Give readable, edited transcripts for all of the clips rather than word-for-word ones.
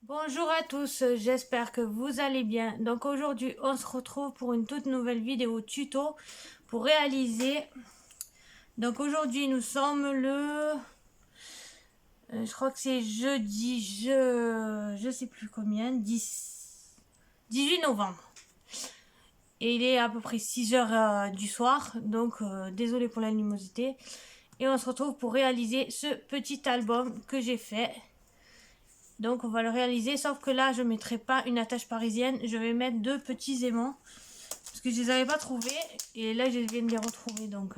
Bonjour à tous, j'espère que vous allez bien. Donc aujourd'hui, on se retrouve pour une toute nouvelle vidéo tuto pour réaliser. Donc aujourd'hui, nous sommes le... je crois que c'est jeudi, je sais plus combien, 18 novembre. Et il est à peu près 6 heures du soir, donc désolé pour l'animosité. Et on se retrouve pour réaliser ce petit album que j'ai fait. Donc on va le réaliser, sauf que là je ne mettrai pas une attache parisienne, je vais mettre deux petits aimants. Parce que je les avais pas trouvés, et là je viens de les retrouver, donc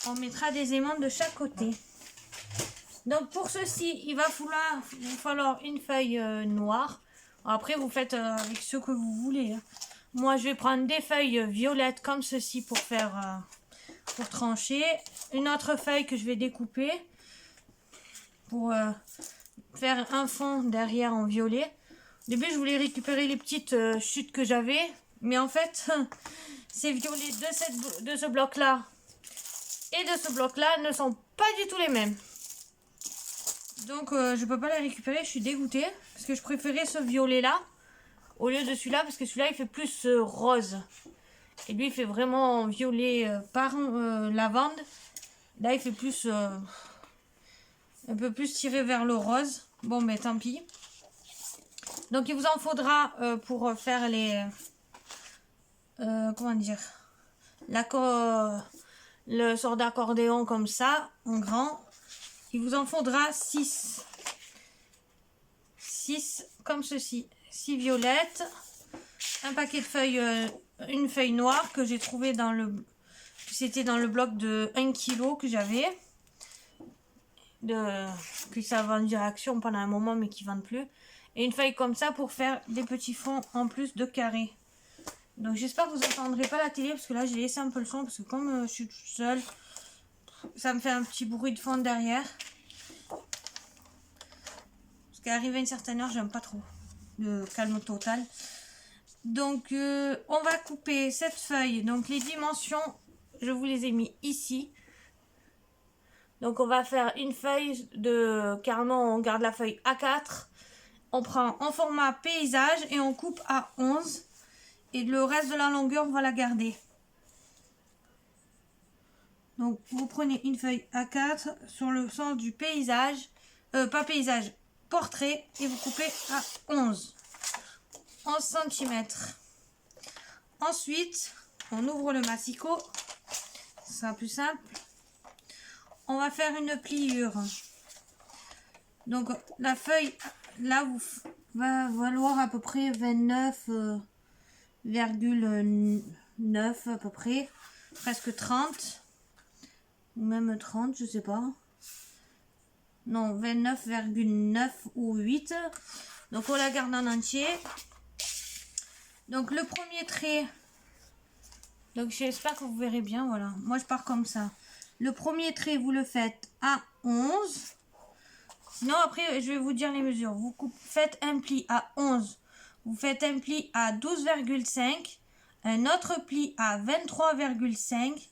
on mettra des aimants de chaque côté. Donc pour ceci, il va vous falloir une feuille noire. Après vous faites avec ce que vous voulez. Moi je vais prendre des feuilles violettes comme ceci pour faire, pour trancher. Une autre feuille que je vais découper pour... faire un fond derrière en violet. Au début, je voulais récupérer les petites chutes que j'avais, mais en fait, ces violets de ce bloc-là et de ce bloc-là ne sont pas du tout les mêmes. Donc, je peux pas les récupérer, je suis dégoûtée, parce que je préférais ce violet-là au lieu de celui-là, parce que celui-là, il fait plus rose. Et lui, il fait vraiment violet par lavande. Là, il fait plus... un peu plus tiré vers le rose. Bon, mais tant pis. Donc, il vous en faudra pour faire les... comment dire, le sort d'accordéon comme ça, en grand. Il vous en faudra 6. 6 comme ceci. 6 violettes. Un paquet de feuilles, une feuille noire que j'ai trouvé dans le... C'était dans le bloc de 1 kg que j'avais. Que ça vend en direction pendant un moment mais qui ne vendent plus. Et une feuille comme ça pour faire des petits fonds en plus de carrés. Donc j'espère que vous n'entendrez pas la télé parce que là j'ai laissé un peu le son parce que comme je suis toute seule, ça me fait un petit bruit de fond derrière. Parce qu'arrivé à une certaine heure, j'aime pas trop le calme total. Donc on va couper cette feuille. Donc les dimensions, je vous les ai mis ici. Donc on va faire une feuille de... Carrément on garde la feuille A4. On prend en format paysage et on coupe à 11. Et le reste de la longueur, on va la garder. Donc vous prenez une feuille A4 sur le sens du paysage. Pas paysage, portrait. Et vous coupez à 11 cm. Ensuite, on ouvre le massicot. Ce sera plus simple. On va faire une pliure. Donc la feuille là va valoir à peu près 29,9 à peu près, presque 30 ou même 30, je sais pas. Non, 29,9 ou 8. Donc on la garde en entier. Donc le premier trait, donc j'espère que vous verrez bien, voilà. Moi je pars comme ça. Le premier trait, vous le faites à 11. Sinon, après, je vais vous dire les mesures. Vous faites un pli à 11. Vous faites un pli à 12,5. Un autre pli à 23,5.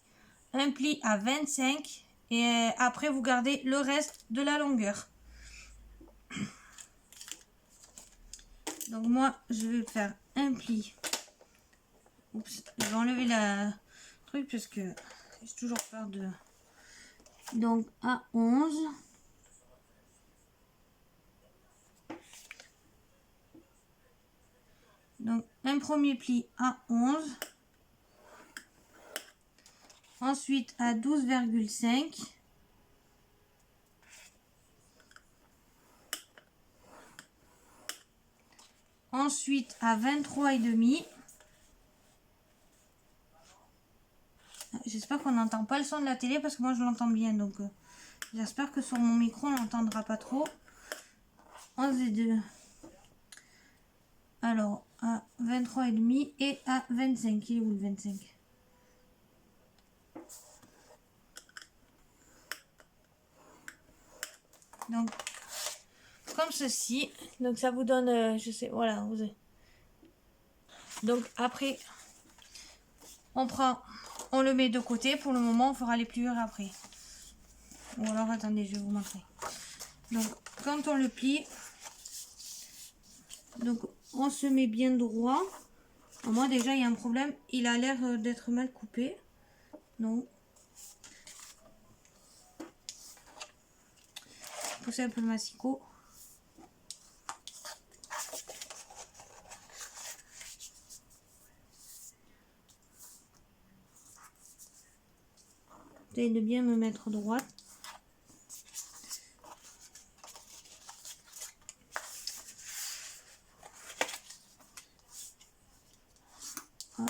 Un pli à 25. Et après, vous gardez le reste de la longueur. Donc, moi, je vais faire un pli. Oups, je vais enlever la truc parce que j'ai toujours peur de... Donc, à 11. Donc, un premier pli à 11. Ensuite, à 12,5. Ensuite, à 23,5. J'espère qu'on n'entend pas le son de la télé parce que moi, je l'entends bien. Donc, j'espère que sur mon micro, on n'entendra pas trop. 11,2. Alors, à 23,5 et à 25. Il est où le 25? Donc, comme ceci. Donc, ça vous donne, je sais, voilà. Donc, après, on le met de côté. Pour le moment, on fera les pliures après. Ou alors, attendez, je vais vous montrer. Donc, quand on le plie, Donc on se met bien droit. Moi déjà il y a un problème, il a l'air d'être mal coupé. Non. Pousser un peu le massicot. J'essaie de bien me mettre droite. Hop.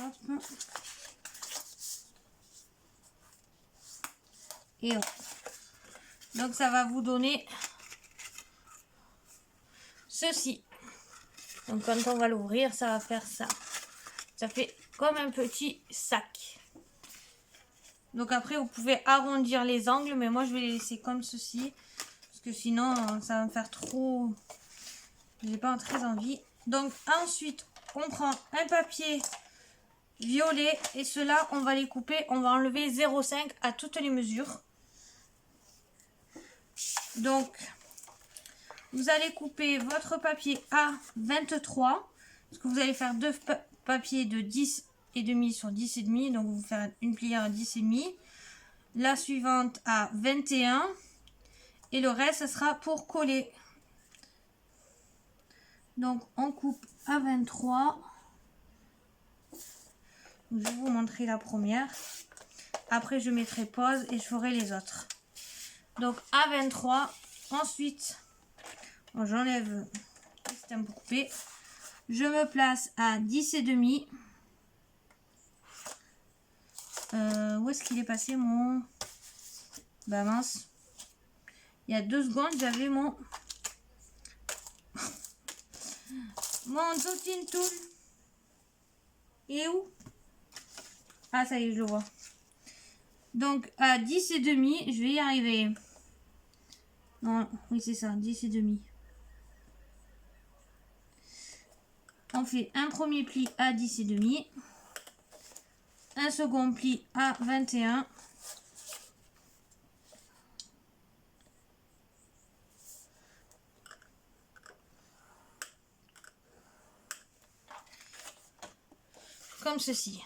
Et hop. Donc ça va vous donner ceci. Donc quand on va l'ouvrir, ça va faire ça. Ça fait comme un petit sac. Donc après vous pouvez arrondir les angles, mais moi je vais les laisser comme ceci. Parce que sinon ça va me faire trop... J'ai pas très envie. Donc ensuite on prend un papier violet et ceux-là on va les couper. On va enlever 0,5 à toutes les mesures. Donc vous allez couper votre papier à 23. Parce que vous allez faire deux papiers de 10,5 sur 10,5. Donc vous faire une pliure à 10,5. La suivante à 21. Et le reste, ça sera pour coller. Donc on coupe à 23. Je vais vous montrer la première. Après je mettrai pause et je ferai les autres. Donc à 23. Ensuite, j'enlève le système pour couper. Je me place à 10,5. Où est-ce qu'il est passé mon... Bah mince. Il y a 2 secondes, j'avais mon... mon Totin Tool. Il est où? Ah ça y est, je le vois. Donc à 10,5, je vais y arriver. Non, oui c'est ça, 10,5. On fait un premier pli à 10,5. Un second pli à 21. Comme ceci.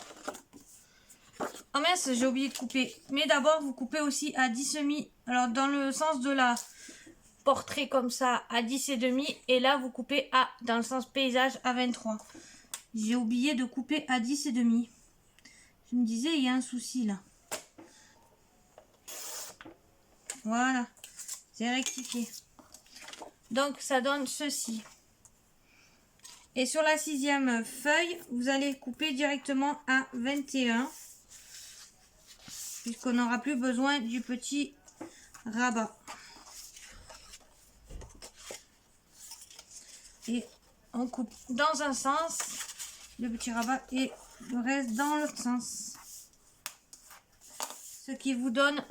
Oh mince, j'ai oublié de couper. Mais d'abord, vous coupez aussi à 10,5. Alors, dans le sens de la portrait comme ça, à 10,5. Et là, vous coupez dans le sens paysage à 23. J'ai oublié de couper à 10,5. Je me disais, il y a un souci là. Voilà. C'est rectifié. Donc, ça donne ceci. Et sur la 6e feuille, vous allez couper directement à 21. Puisqu'on n'aura plus besoin du petit rabat. Et on coupe dans un sens le petit rabat et le reste dans l'autre sens. Ce qui vous donne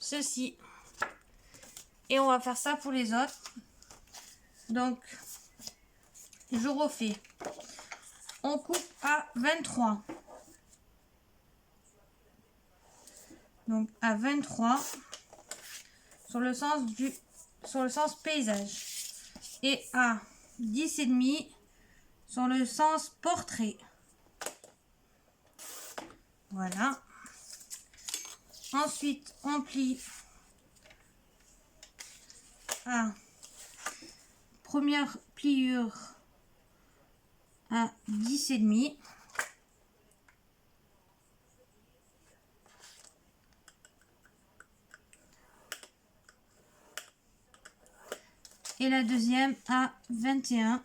ceci. Et on va faire ça pour les autres. Donc, je refais. On coupe à 23. Donc à 23 sur le sens paysage et à 10,5 sur le sens portrait. Voilà. Ensuite, on plie à première pliure à 10,5. Et la deuxième à 21.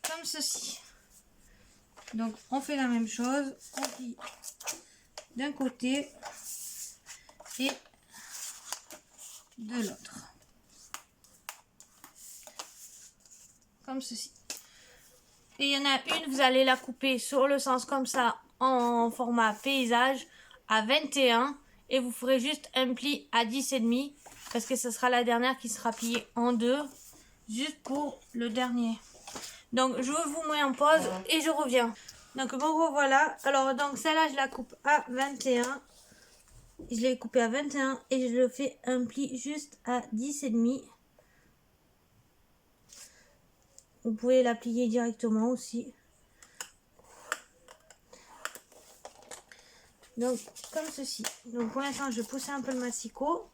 Comme ceci. Donc on fait la même chose, on plie d'un côté et de l'autre. Comme ceci. Et il y en a une, vous allez la couper sur le sens comme ça, en format paysage, à 21. Et vous ferez juste un pli à 10,5. Parce que ce sera la dernière qui sera pliée en deux. Juste pour le dernier. Donc je vous mets en pause et je reviens. Donc me revoilà. Alors donc celle-là je la coupe à 21. Je l'ai coupé à 21 et je le fais un pli juste à 10,5. Vous pouvez la plier directement aussi. Donc comme ceci. Donc pour l'instant je pousse un peu le massicot.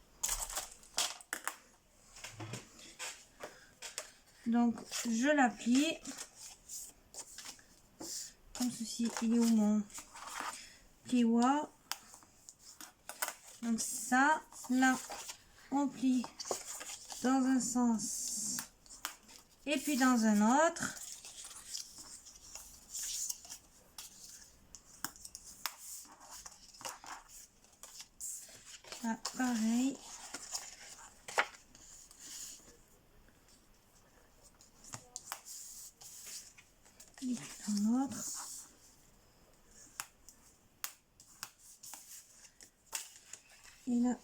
Donc je la plie. Comme ceci. Il est où mon plioir? Donc ça, là, on plie dans un sens et puis dans un autre. Là, pareil. Et puis dans l'autre. Et là,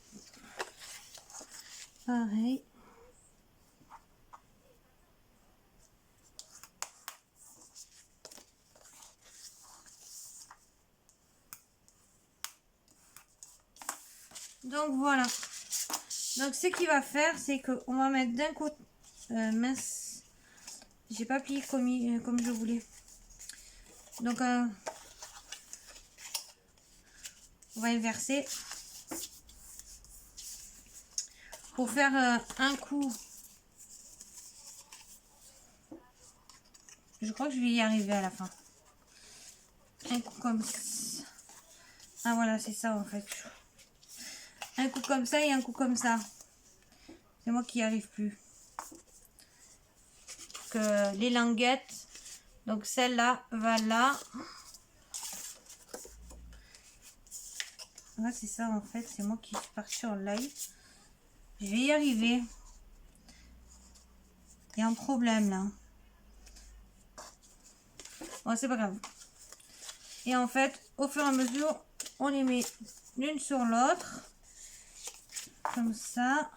pareil. Donc voilà. Donc ce qu'il va faire, c'est qu'on va mettre d'un côté mince. J'ai pas plié comme je voulais. Donc on va inverser pour faire un coup. Je crois que je vais y arriver à la fin. Un coup comme ça. Ah voilà, c'est ça en fait. Un coup comme ça et un coup comme ça. C'est moi qui n'y arrive plus. Que les languettes. Donc celle-là va là. Là c'est ça en fait. C'est moi qui suis partie en live. Je vais y arriver. Il y a un problème là. Bon, c'est pas grave. Et en fait, au fur et à mesure, on les met l'une sur l'autre. Comme ça.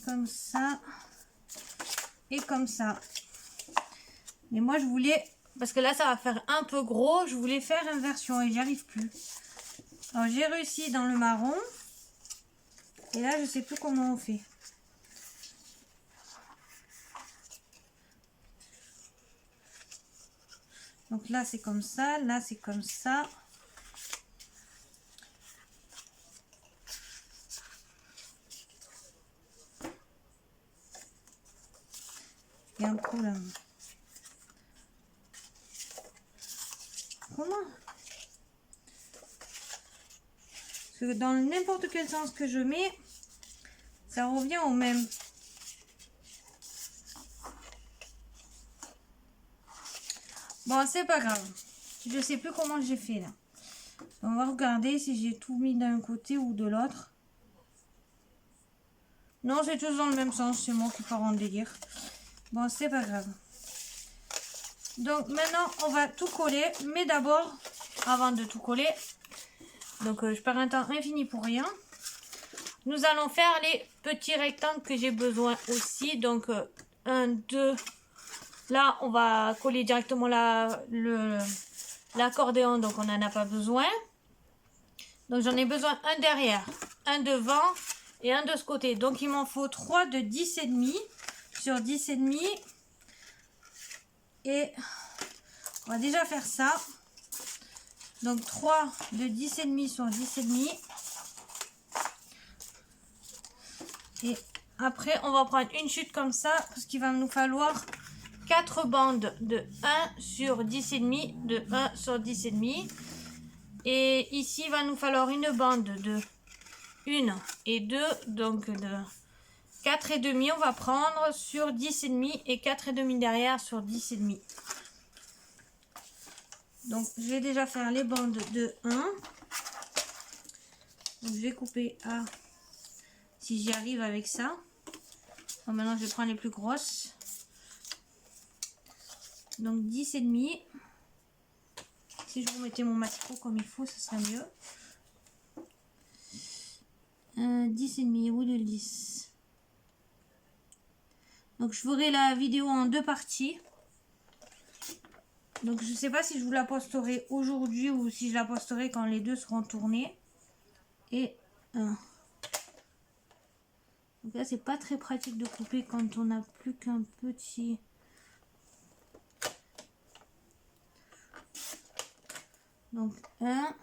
Comme ça. Et comme ça. Mais moi, je voulais... Parce que là, ça va faire un peu gros. Je voulais faire inversion et j'y arrive plus. Alors, j'ai réussi dans le marron. Et là, je sais plus comment on fait. Donc là, c'est comme ça. Là, c'est comme ça. Il y a un coup là. Comment? Parce que dans n'importe quel sens que je mets, ça revient au même. Bon, c'est pas grave. Je sais plus comment j'ai fait là. On va regarder si j'ai tout mis d'un côté ou de l'autre. Non, c'est tous dans le même sens. C'est moi qui pars en délire. Bon, c'est pas grave. Donc maintenant, on va tout coller. Mais d'abord, avant de tout coller, donc je perds un temps infini pour rien. Nous allons faire les petits rectangles que j'ai besoin aussi. Donc 1, 2. Là, on va coller directement l'accordéon. Donc on n'en a pas besoin. Donc j'en ai besoin un derrière, un devant et un de ce côté. Donc il m'en faut 3 de 10,5 sur 10,5. Et on va déjà faire ça. Donc 3 de 10,5 sur 10,5. Et après on va prendre une chute comme ça. Parce qu'il va nous falloir 4 bandes de 1 sur 10,5. De 1 sur 10,5. Et ici il va nous falloir une bande de 1 et 2. Donc de 4,5 on va prendre sur 10,5 et 4,5 derrière sur 10,5. Donc je vais déjà faire les bandes de 1. Donc je vais couper à, si j'y arrive avec ça. Donc maintenant je vais prendre les plus grosses. Donc 10,5. Si je remettais mon massicot comme il faut, ce serait mieux. 10,5, où est le 10? Donc je ferai la vidéo en 2 parties. Donc je sais pas si je vous la posterai aujourd'hui ou si je la posterai quand les deux seront tournés. Et donc là c'est pas très pratique de couper quand on n'a plus qu'un petit. Donc un.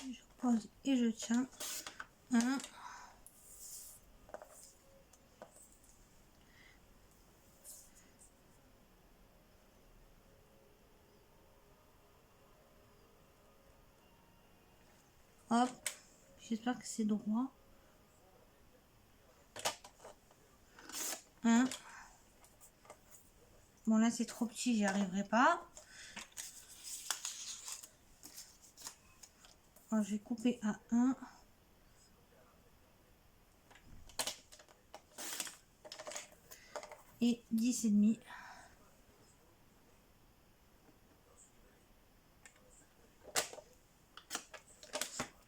Je pose et je tiens. Un. Hop, j'espère que c'est droit. Un. Bon là c'est trop petit, j'y arriverai pas. Alors, je vais couper à 1. Et 10,5.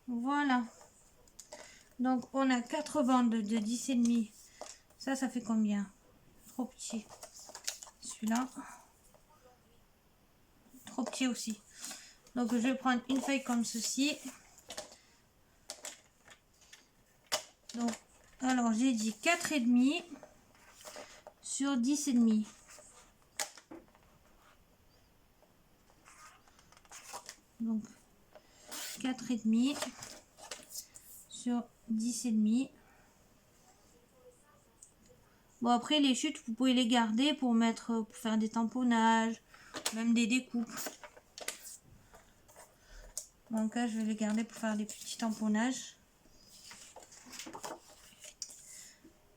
Voilà. Donc on a 4 bandes de 10,5. Ça fait combien? Trop petit. Celui-là. Trop petit aussi. Donc je vais prendre une feuille comme ceci. Donc, alors j'ai dit 4,5 sur 10,5. Donc 4,5 sur 10,5. Bon après les chutes vous pouvez les garder pour mettre, pour faire des tamponnages, même des découpes. Dans le cas je vais les garder pour faire des petits tamponnages.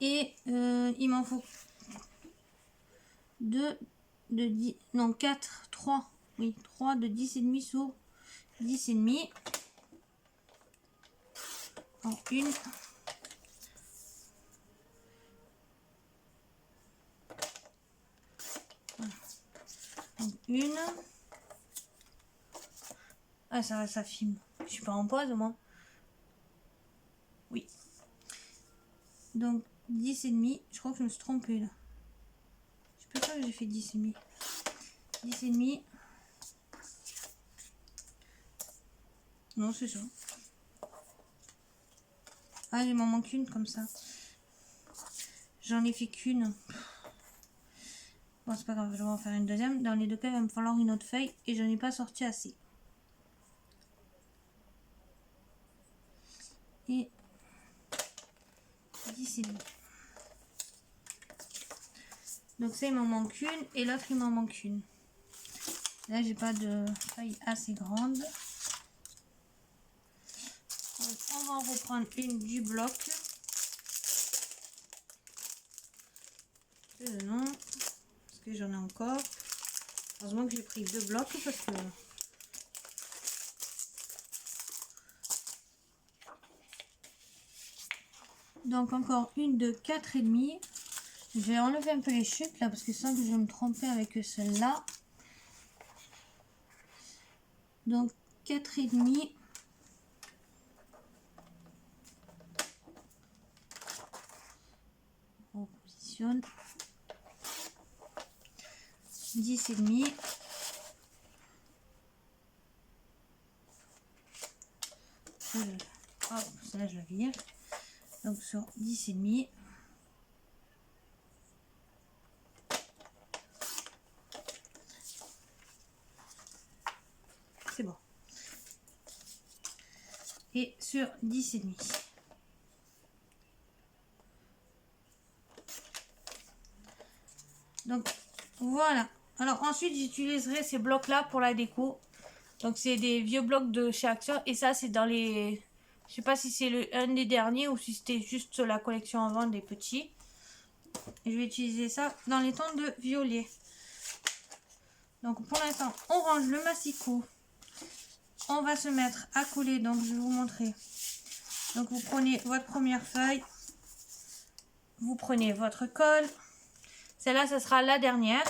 Et il m'en faut 2 de 10, non 4, 3, oui 3 de 10,5 sur 10,5. En une. Voilà. Donc une. Ah ça filme. Je suis pas en pause moi. Oui. Donc 10,5. Je crois que je me suis trompée là. Je peux pas que j'ai fait 10,5. 10,5. Non c'est ça. Ah il m'en manque une comme ça. J'en ai fait qu'une. Bon c'est pas grave, je vais en faire une deuxième. Dans les deux cas il va me falloir une autre feuille et je n'en ai pas sorti assez. Et 10,5. Donc ça il m'en manque une et l'autre il m'en manque une. Là j'ai pas de feuille assez grande. Donc, on va en reprendre une du bloc. Non, parce que j'en ai encore. Heureusement que j'ai pris 2 blocs parce que donc encore une de 4,5. Je vais enlever un peu les chutes là parce que sans que je vais me tromper avec celle-là. Donc 4,5. On positionne 10,5. Hop, celle-là je la vire. Donc sur 10,5. C'est bon. Et sur 10,5. Donc voilà. Alors ensuite j'utiliserai ces blocs là pour la déco. Donc c'est des vieux blocs de chez Action et ça c'est dans les... Je sais pas si c'est un des derniers ou si c'était juste la collection avant des petits. Et je vais utiliser ça dans les tons de violet. Donc pour l'instant on range le massicot. On va se mettre à coller, donc je vais vous montrer. Donc vous prenez votre première feuille. Vous prenez votre colle. Celle-là, ça sera la dernière.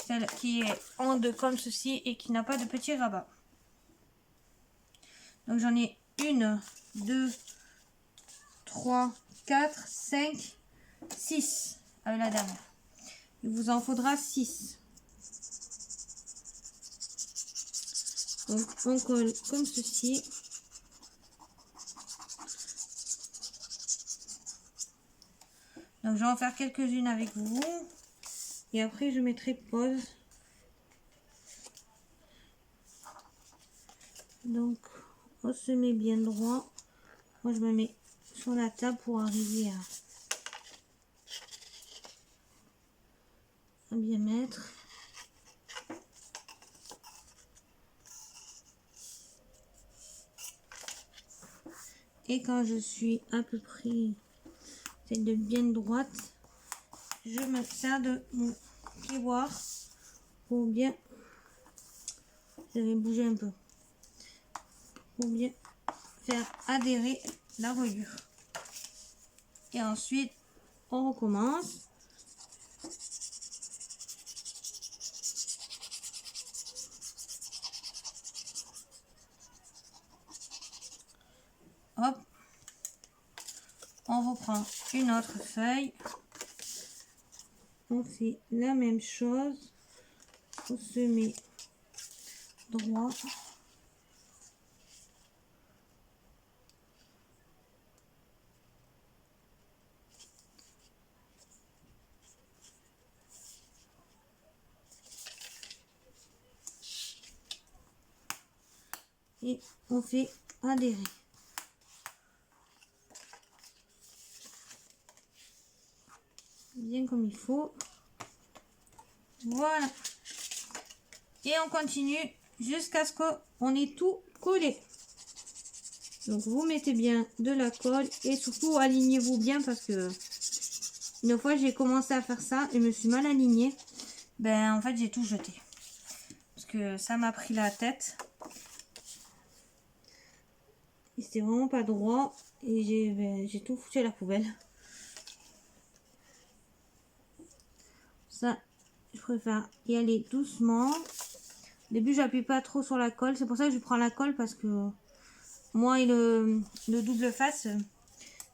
Celle qui est en deux comme ceci et qui n'a pas de petit rabat. Donc j'en ai 1, 2, 3, 4, 5, 6 avec la dernière. Il vous en faudra 6. Donc on colle comme ceci. Donc je vais en faire quelques-unes avec vous. Et après je mettrai pause. Donc on se met bien droit. Moi je me mets sur la table pour arriver à bien mettre. Et quand je suis à peu près de bien droite, je me sers de mon plioir pour bien, je vais bouger un peu, pour bien faire adhérer la reliure. Et ensuite, on recommence. Hop, on reprend une autre feuille. On fait la même chose. On se met droit. Et on fait adhérer. Bien comme il faut. Voilà. Et on continue jusqu'à ce qu'on ait tout collé. Donc vous mettez bien de la colle et surtout alignez-vous bien parce que une fois j'ai commencé à faire ça et me suis mal alignée. Ben en fait j'ai tout jeté. Parce que ça m'a pris la tête. Et c'était vraiment pas droit. Et j'ai tout foutu à la poubelle. Ça, je préfère y aller doucement. Au début, j'appuie pas trop sur la colle. C'est pour ça que je prends la colle parce que moi et le double face,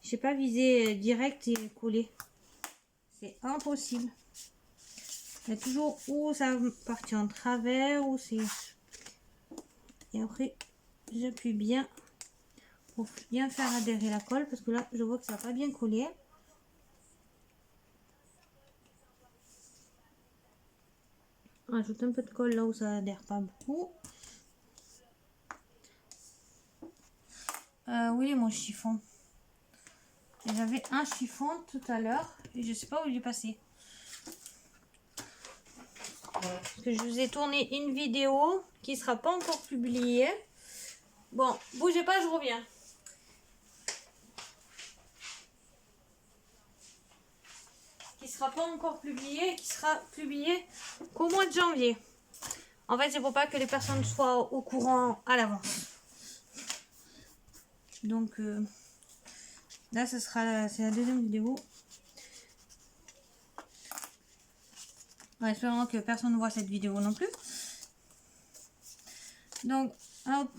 je sais pas viser direct et coller. C'est impossible. Il y a toujours où ça partit en travers ou c'est... Et après, j'appuie bien pour bien faire adhérer la colle parce que là, je vois que ça va pas bien coller. Rajoute un peu de colle là où ça adhère pas beaucoup. Où il est mon chiffon? J'avais un chiffon tout à l'heure et je sais pas où il est passé. Parce que je vous ai tourné une vidéo qui sera pas encore publiée. Bon, bougez pas, je reviens. Qui sera pas encore publiée, qui sera publiée qu'au mois de janvier. En fait, c'est pour pas que les personnes soient au courant à l'avance. Donc là, c'est la deuxième vidéo. En espérant que personne ne voit cette vidéo non plus. Donc, hop.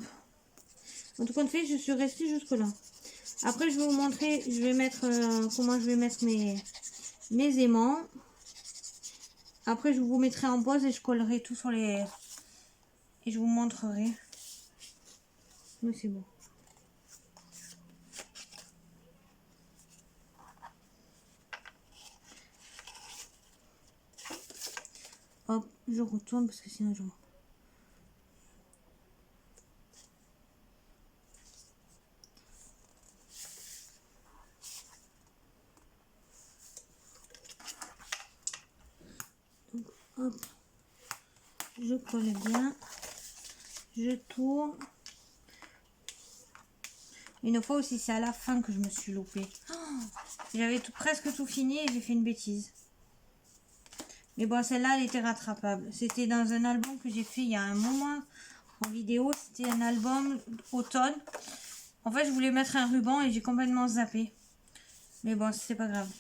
En tout cas, je suis restée jusque là. Après, je vais vous montrer, je vais mettre comment je vais mettre mes aimants. Après, je vous mettrai en pause et je collerai tout sur les... Et je vous montrerai. Mais c'est bon. Hop, je retourne parce que sinon je... Donc, hop, je colle bien. Je tourne. Une fois aussi, c'est à la fin que je me suis loupée. Oh, j'avais presque tout fini et j'ai fait une bêtise. Mais bon, celle-là, elle était rattrapable. C'était dans un album que j'ai fait il y a un moment en vidéo. C'était un album automne. En fait, je voulais mettre un ruban et j'ai complètement zappé. Mais bon, c'était pas grave.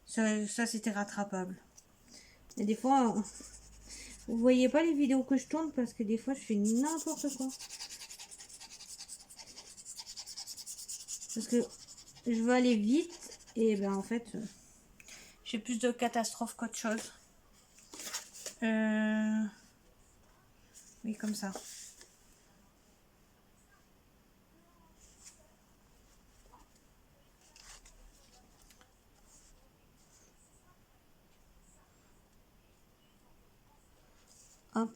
Ça c'était rattrapable. Et des fois, vous voyez pas les vidéos que je tourne parce que des fois, je fais n'importe quoi. Parce que je veux aller vite et ben en fait j'ai plus de catastrophes qu'autre chose. Oui, comme ça. Hop.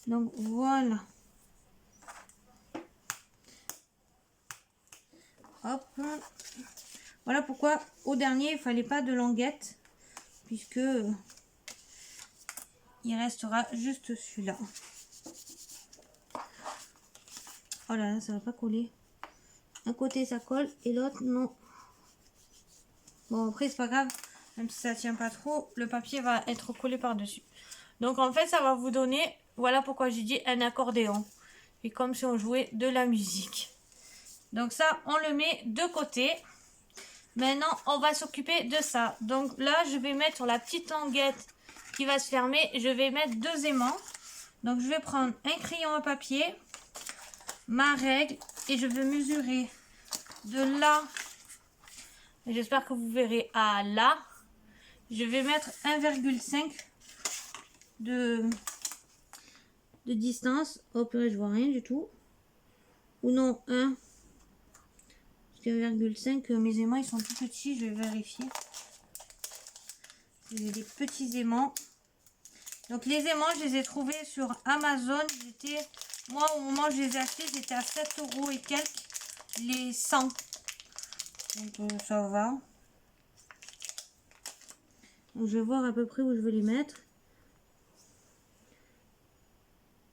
Donc voilà. Hop. Voilà pourquoi au dernier il fallait pas de languette, puisque il restera juste celui-là. Oh là là, ça va pas coller. Un côté ça colle et l'autre non. Bon après c'est pas grave, même si ça tient pas trop, le papier va être collé par dessus. Donc en fait ça va vous donner, voilà pourquoi j'ai dit un accordéon. Et comme si on jouait de la musique. Donc ça on le met de côté. Maintenant on va s'occuper de ça. Donc là je vais mettre sur la petite languette qui va se fermer, je vais mettre 2 aimants. Donc je vais prendre un crayon à papier, ma règle, et je vais mesurer de là, j'espère que vous verrez, à là. Je vais mettre 1,5 de distance. Hop là, je vois rien du tout. Ou non, 1. Parce que 1,5, mes aimants ils sont tout petits, je vais vérifier. J'ai des petits aimants. Donc les aimants, je les ai trouvés sur Amazon. Moi au moment où je les ai achetés, j'étais à 7 € et quelques les 100. Donc ça va. Donc, je vais voir à peu près où je vais les mettre.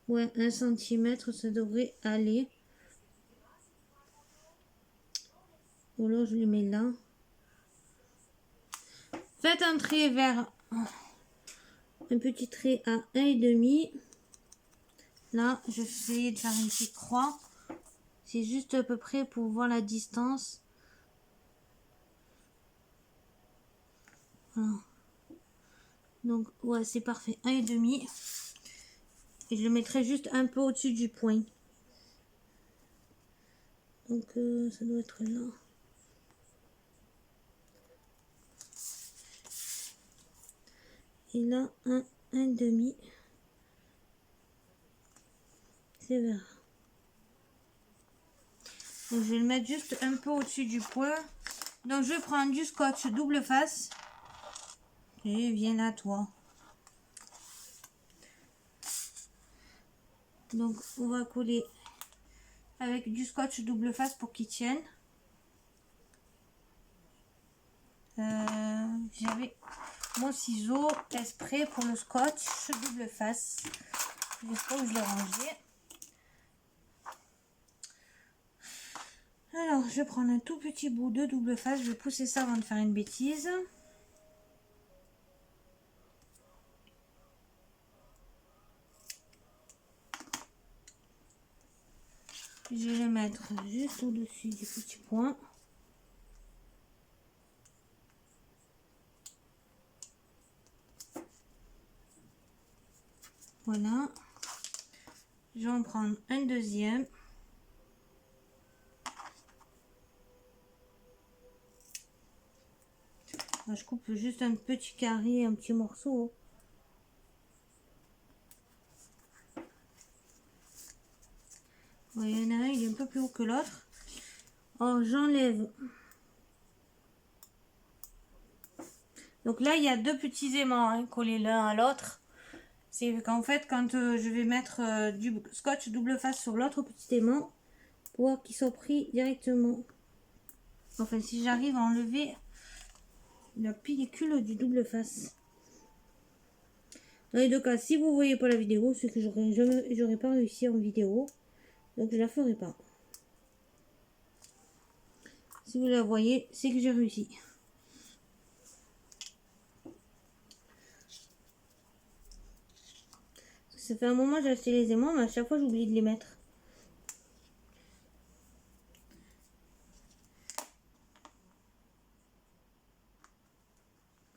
Ouais, 1 cm, ça devrait aller. Ou alors je les mets là. Faites un trait vers un petit trait à 1,5. Là, je vais essayer de faire une petite croix. C'est juste à peu près pour voir la distance. Voilà. Donc, ouais, c'est parfait. 1,5. Et je le mettrai juste un peu au-dessus du point. Donc, ça doit être là. Et là, 1,5. C'est vert. Donc, je vais le mettre juste un peu au-dessus du point. Donc, je vais prendre du scotch double face. Et viens là, toi. Donc, on va coller avec du scotch double face pour qu'il tienne. J'avais mon ciseau exprès pour le scotch double face. Je sais pas où je l'ai rangé. Alors, je vais prendre un tout petit bout de double face. Je vais pousser ça avant de faire une bêtise. Je vais le mettre juste au-dessus du petit point. Voilà. Je vais en prendre un deuxième. Je coupe juste un petit carré, un petit morceau. Ouais, il y en a un, il est un peu plus haut que l'autre. Alors, j'enlève. Donc là, il y a 2 petits aimants collés l'un à l'autre. C'est qu'en fait, quand je vais mettre du scotch double face sur l'autre petit aimant, pour voir qu'ils sont pris directement. Enfin, si j'arrive à enlever la pellicule du double face. Dans les 2 cas, si vous voyez pas la vidéo, c'est que j'aurais pas réussi en vidéo. Donc je la ferai pas. Si vous la voyez, c'est que j'ai réussi. Ça fait un moment que j'ai acheté les aimants, mais à chaque fois j'oublie de les mettre.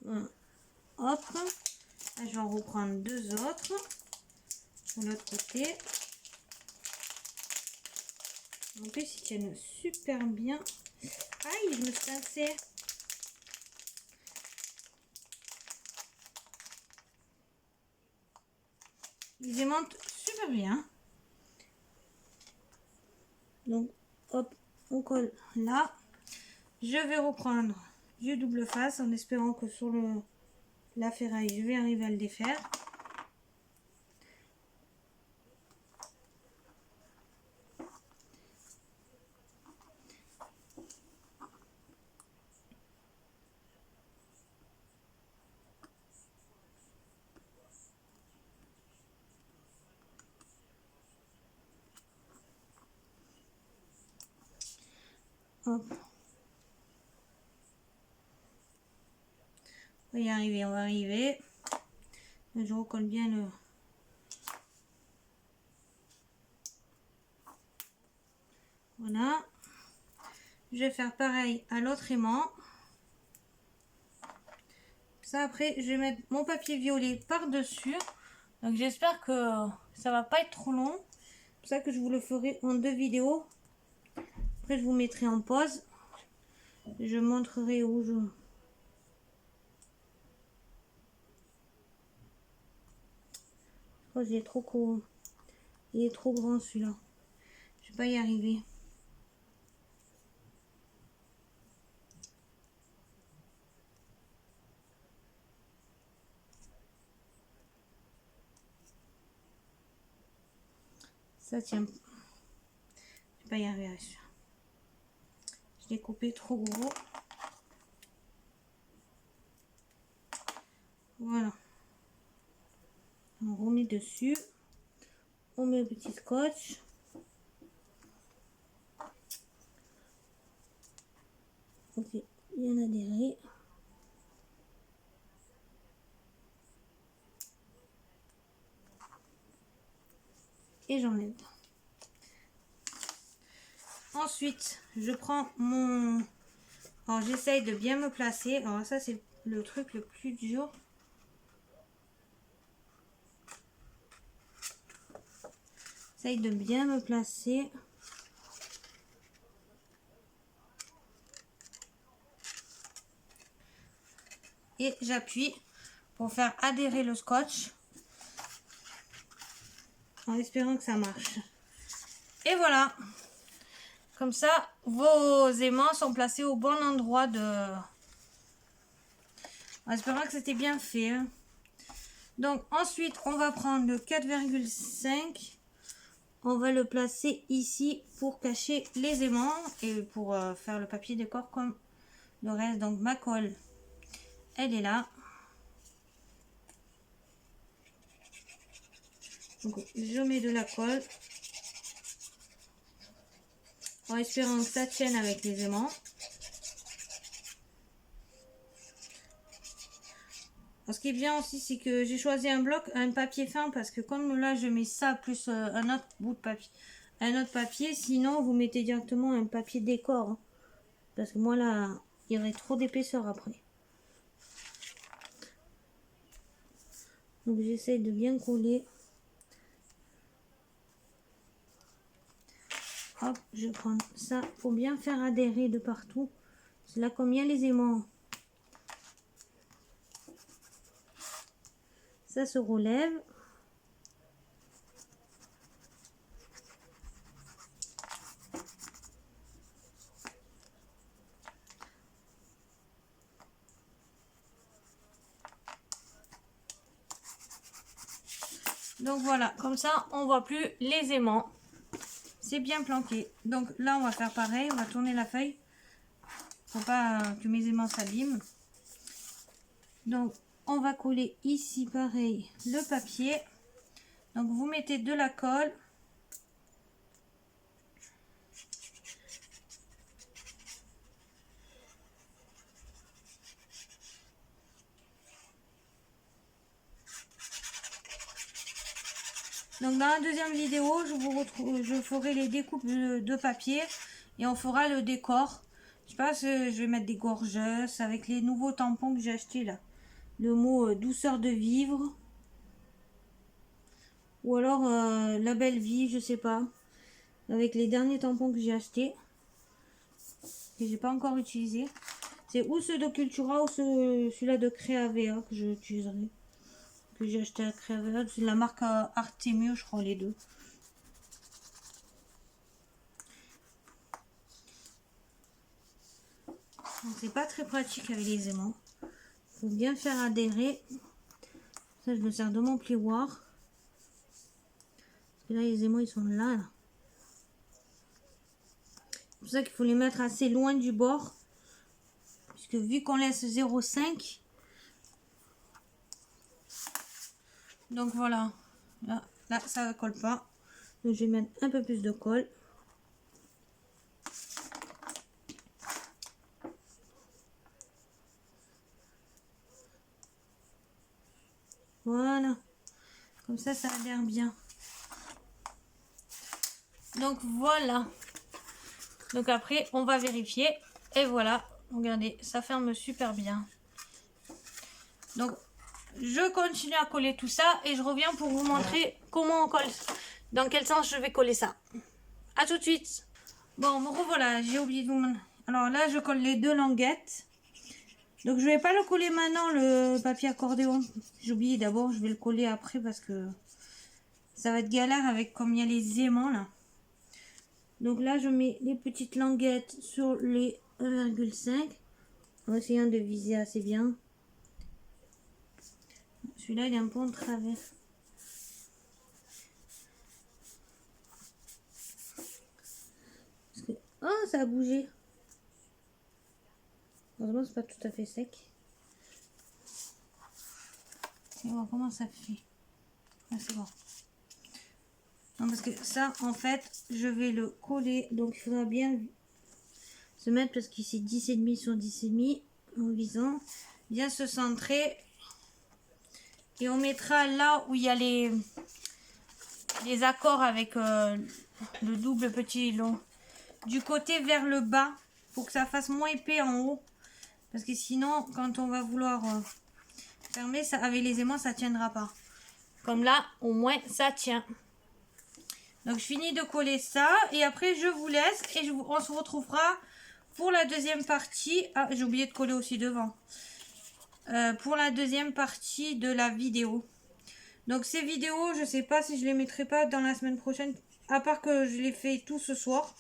Voilà. Hop. Là, je vais en reprendre 2 autres. De l'autre côté. En plus, ils tiennent super bien. Aïe, je me suis pincée. Ils aimantent super bien. Donc, hop, on colle là. Je vais reprendre du double face en espérant que sur la ferraille, je vais arriver à le défaire. Hop. On va y arriver, on va arriver. Je recolle bien le... Voilà. Je vais faire pareil à l'autre aimant. Ça, après, je vais mettre mon papier violet par-dessus. Donc, j'espère que ça va pas être trop long. C'est pour ça que je vous le ferai en 2 vidéos. Après, je vous mettrai en pause. Je montrerai où je... Oh, il est trop court. Il est trop grand celui-là. Je vais pas y arriver. Ça tient. Je vais pas y arriver avec ça. Je l'ai coupé trop gros. Voilà. On remet dessus. On met le petit scotch. Ok, bien adhéré. Et j'enlève. Ensuite, je prends mon... Alors, j'essaye de bien me placer. Alors, ça, c'est le truc le plus dur. J'essaye de bien me placer. Et j'appuie pour faire adhérer le scotch. En espérant que ça marche. Et voilà. Comme ça, vos aimants sont placés au bon endroit de... En espérant que c'était bien fait. Hein. Donc ensuite, on va prendre le 4,5. On va le placer ici pour cacher les aimants et pour faire le papier décor comme le reste. Donc ma colle, elle est là. Donc, je mets de la colle. En espérant que ça tienne avec les aimants. Alors, ce qui est bien aussi, c'est que j'ai choisi un papier fin parce que comme là je mets ça plus un autre bout de papier, un autre papier, sinon vous mettez directement un papier décor. Hein, parce que moi là, il y aurait trop d'épaisseur après. Donc j'essaie de bien coller. Hop, je prends ça pour bien faire adhérer de partout. C'est là comme il y a les aimants. Ça se relève. Donc voilà, comme ça on voit plus les aimants. C'est bien planqué. Donc là on va faire pareil, on va tourner la feuille. Faut pas que mes aimants s'abîment. Donc on va coller ici pareil le papier. Donc vous mettez de la colle. Donc dans la deuxième vidéo, je ferai les découpes de papier et on fera le décor. Je pense que je vais mettre des gorgeuses avec les nouveaux tampons que j'ai achetés là. Le mot douceur de vivre. Ou alors la belle vie, je sais pas. avec les derniers tampons que j'ai achetés. Que j'ai pas encore utilisé. C'est ou ceux de Cultura ou celui-là de Creavea que j'utiliserai. Que j'ai acheté à Creavea. C'est la marque Artemio, je crois, les deux. C'est pas très pratique avec les aimants. Faut bien faire adhérer. Ça, je me sers de mon plioir. Parce que là, les aimants, ils sont là. C'est pour ça qu'il faut les mettre assez loin du bord. Puisque vu qu'on laisse 0,5. Donc voilà. Là, ça ne colle pas. Donc, je vais mettre un peu plus de colle. Voilà. Comme ça adhère bien. Donc voilà. Donc après, on va vérifier. Et voilà. Regardez, ça ferme super bien. Donc, je continue à coller tout ça. Et je reviens pour vous montrer comment on colle. Dans quel sens je vais coller ça. À tout de suite. Bon, me revoilà. J'ai oublié de vous montrer. Alors là, je colle les deux languettes. Donc je vais pas le coller maintenant, le papier accordéon. J'ai oublié d'abord, je vais le coller après parce que ça va être galère avec comme il y a les aimants là. Donc là je mets les petites languettes sur les 1,5 en essayant de viser assez bien. Celui-là il est un peu en travers. Oh, ça a bougé. Heureusement c'est pas tout à fait sec. On va voir comment ça fait. Ah, c'est bon. Non, parce que ça, en fait, je vais le coller. Donc, il faudra bien se mettre parce qu'ici, 10,5 sur 10,5 en visant. Bien se centrer. Et on mettra là où il y a les accords avec le double petit long. Du côté vers le bas. Pour que ça fasse moins épais en haut. Parce que sinon, quand on va vouloir fermer, ça, avec les aimants, ça tiendra pas. Comme là, au moins, ça tient. Donc, je finis de coller ça. Et après, je vous laisse. Et on se retrouvera pour la deuxième partie. Ah, j'ai oublié de coller aussi devant. Pour la deuxième partie de la vidéo. Donc, ces vidéos, je sais pas si je les mettrai pas dans la semaine prochaine. À part que je les fais tout ce soir.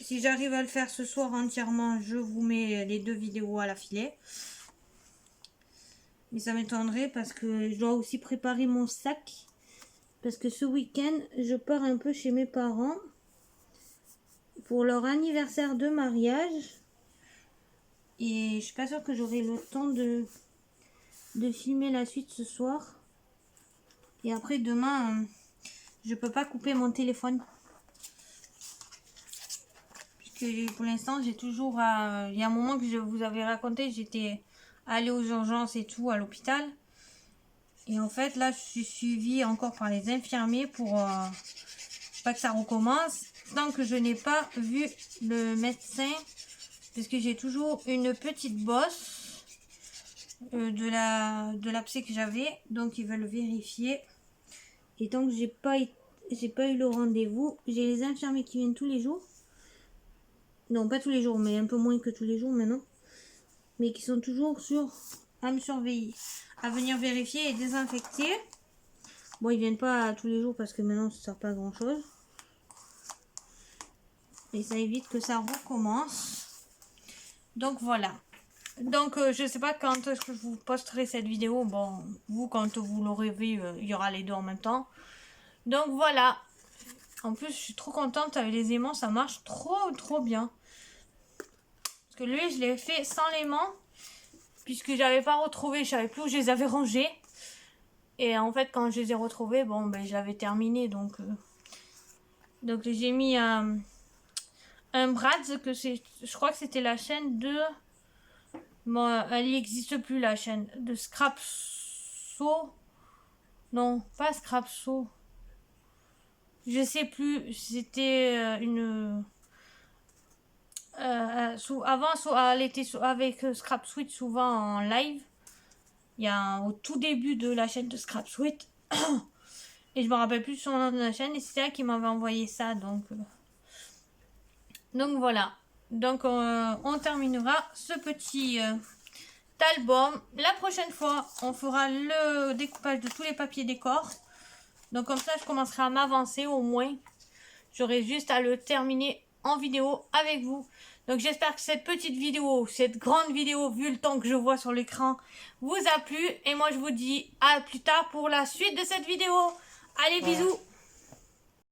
Si j'arrive à le faire ce soir entièrement, je vous mets les deux vidéos à l'affilée. Mais ça m'étonnerait parce que je dois aussi préparer mon sac. Parce que ce week-end, je pars un peu chez mes parents pour leur anniversaire de mariage. Et je suis pas sûre que j'aurai le temps de filmer la suite ce soir. Et après, demain, je peux pas couper mon téléphone. Puisque pour l'instant, j'ai toujours... il y a un moment que je vous avais raconté, j'étais allée aux urgences et tout à l'hôpital. Et en fait, là, je suis suivie encore par les infirmiers pour pas que ça recommence. Tant que je n'ai pas vu le médecin, parce que j'ai toujours une petite bosse de l'abcès que j'avais. Donc, ils veulent vérifier. Et tant que j'ai pas eu le rendez-vous, j'ai les infirmiers qui viennent tous les jours. Non, pas tous les jours, mais un peu moins que tous les jours maintenant. Mais qui sont toujours à me surveiller, à venir vérifier et désinfecter. Bon, ils viennent pas tous les jours parce que maintenant ça sert pas à grand chose. Et ça évite que ça recommence. Donc voilà. Donc je sais pas quand est-ce que je vous posterai cette vidéo. Bon, vous quand vous l'aurez vu, il y aura les deux en même temps. Donc voilà. En plus, je suis trop contente avec les aimants, ça marche trop bien. Parce que lui, je l'ai fait sans l'aimant. Puisque j'avais pas retrouvé, je savais plus où je les avais rangés. Et en fait, quand je les ai retrouvés, bon, ben, j'avais terminé. Donc j'ai mis un Bratz, je crois que c'était la chaîne de... Bon, elle n'existe plus, la chaîne de Scrapso. Non, pas Scrapso. Je sais plus, c'était une... avant, elle était avec Scrap Sweet souvent en live. Il y a au tout début de la chaîne de Scrap Sweet. Et je me rappelle plus son nom de la chaîne. Et c'est elle qui m'avait envoyé ça. Donc voilà. Donc on terminera ce petit album. La prochaine fois, on fera le découpage de tous les papiers décor. Donc comme ça, je commencerai à m'avancer au moins. J'aurai juste à le terminer en vidéo avec vous. Donc j'espère que cette petite vidéo, cette grande vidéo, vu le temps que je vois sur l'écran, vous a plu. Et moi je vous dis à plus tard pour la suite de cette vidéo. Allez, bisous!